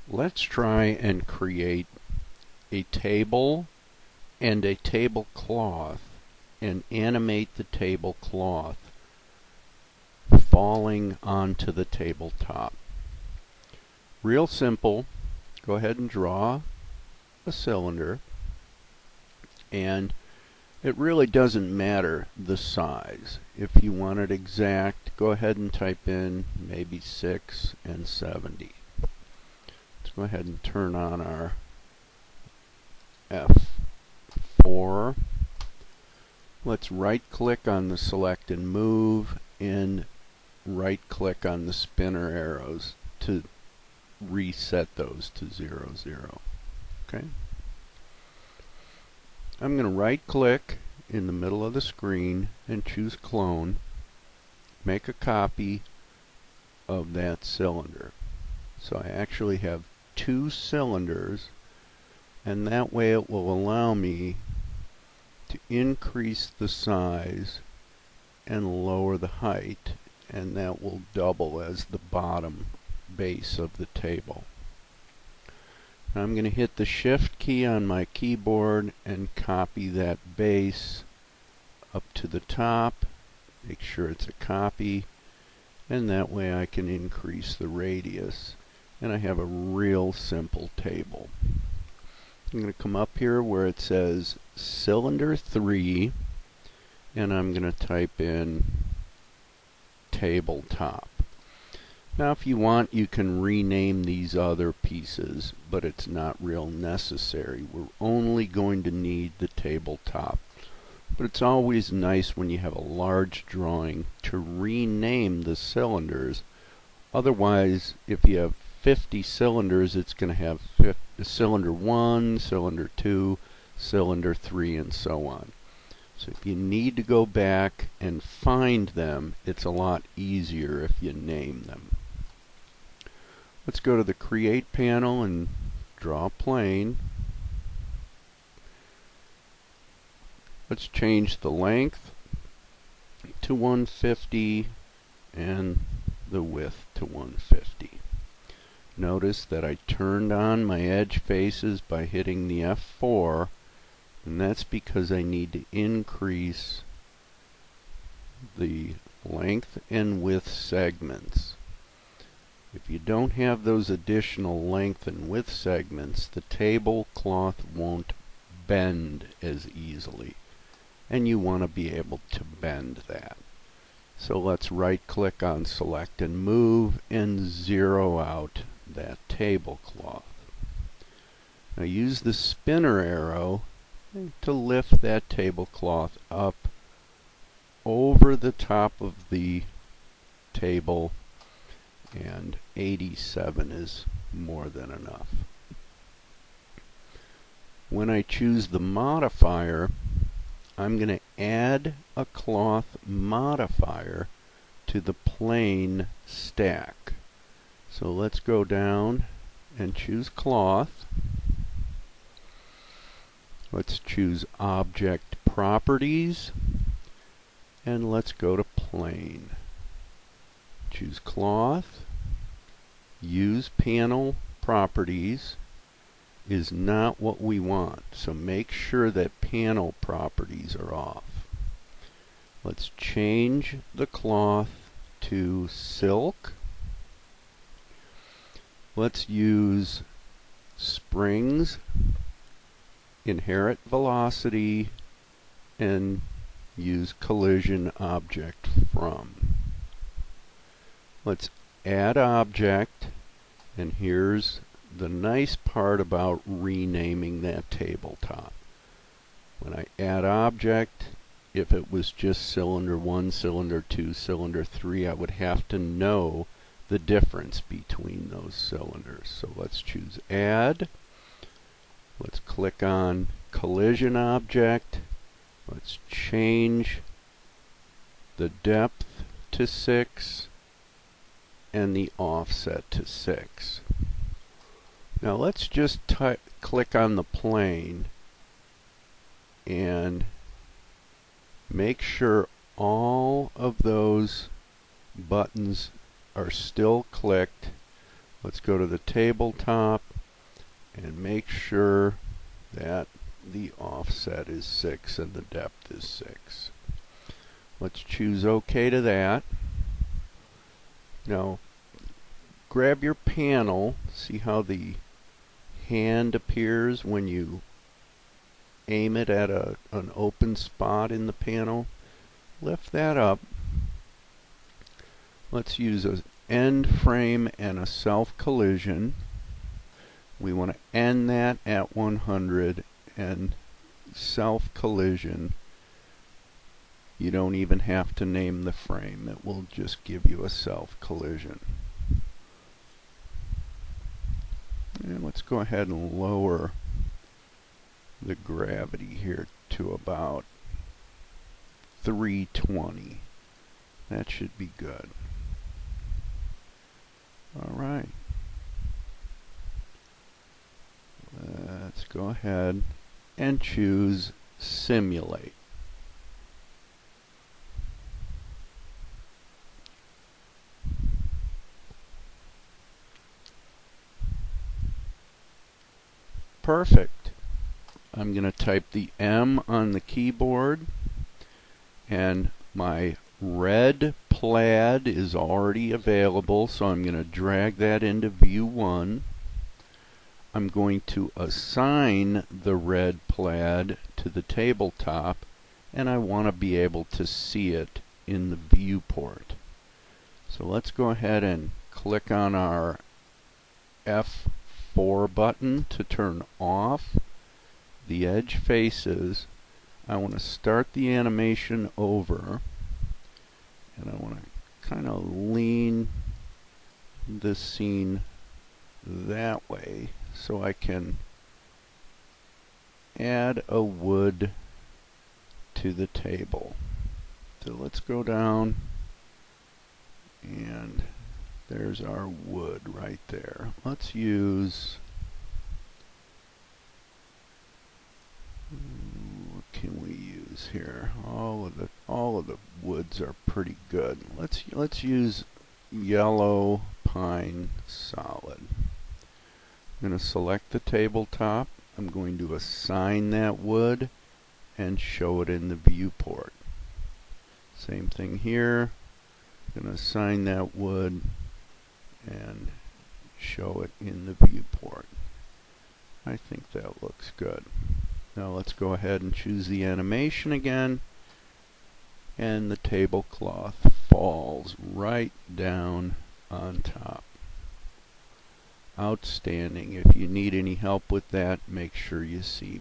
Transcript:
Let's try and create a table and a tablecloth and animate the tablecloth falling onto the tabletop. Real simple. Go ahead and draw a cylinder, and it really doesn't matter the size. If you want it exact, go ahead and type in maybe 6 and 70. Let's go ahead and turn on our F4. Let's right click on the select and move, and right click on the spinner arrows to reset those to 0, 0. Okay. I'm going to right click in the middle of the screen and choose clone. Make a copy of that cylinder. So I actually have 2 cylinders, and that way it will allow me to increase the size and lower the height, and that will double as the bottom base of the table. Now I'm going to hit the shift key on my keyboard and copy that base up to the top. Make sure it's a copy, and that way I can increase the radius, and I have a real simple table. I'm going to come up here where it says cylinder 3, and I'm going to type in tabletop. Now if you want, you can rename these other pieces, but it's not real necessary. We're only going to need the tabletop. But it's always nice when you have a large drawing to rename the cylinders. Otherwise, if you have 50 cylinders, it's going to have cylinder 1, cylinder 2, cylinder 3, and so on. So if you need to go back and find them, it's a lot easier if you name them. Let's go to the Create panel and draw a plane. Let's change the length to 150 and the width to 150. Notice that I turned on my edge faces by hitting the F4, and that's because I need to increase the length and width segments. If you don't have those additional length and width segments, the tablecloth won't bend as easily, and you want to be able to bend that. So let's right click on select and move and zero out that tablecloth. Now use the spinner arrow to lift that tablecloth up over the top of the table, and 87 is more than enough. When I choose the modifier, I'm going to add a cloth modifier to the plane stack. So let's go down and choose cloth. Let's choose object properties, and let's go to plane. Choose cloth. Use panel properties is not what we want, so make sure that panel properties are off. Let's change the cloth to silk. Let's use springs, inherit velocity, and use collision object from. Let's add object, and here's the nice part about renaming that tabletop. When I add object, if it was just cylinder 1, cylinder 2, cylinder 3, I would have to know the difference between those cylinders. So let's choose add. Let's click on collision object. Let's change the depth to 6 and the offset to 6. Now let's just click on the plane and make sure all of those buttons are still clicked. Let's go to the tabletop and make sure that the offset is 6 and the depth is 6. Let's choose OK to that. Now grab your panel, see how the hand appears when you aim it at an open spot in the panel. Lift that up. Let's use an end frame and a self collision. We want to end that at 100 and self collision. You don't even have to name the frame. It will just give you a self collision. And let's go ahead and lower the gravity here to about 320. That should be good. Alright. Let's go ahead and choose Simulate. Perfect. I'm going to type the M on the keyboard, and my red plaid is already available, so I'm going to drag that into view 1. I'm going to assign the red plaid to the tabletop, and I want to be able to see it in the viewport. So let's go ahead and click on our F4 button to turn off the edge faces. I want to start the animation over, and I want to kind of lean the scene that way so I can add a wood to the table. So let's go down, and there's our wood right there. Let's use, what can we use here? All of the woods are pretty good. Let's use yellow pine solid. I'm going to select the tabletop. I'm going to assign that wood and show it in the viewport. Same thing here. I'm going to assign that wood and show it in the viewport. I think that looks good. Now let's go ahead and choose the animation again, and the tablecloth falls right down on top. Outstanding. If you need any help with that, make sure you see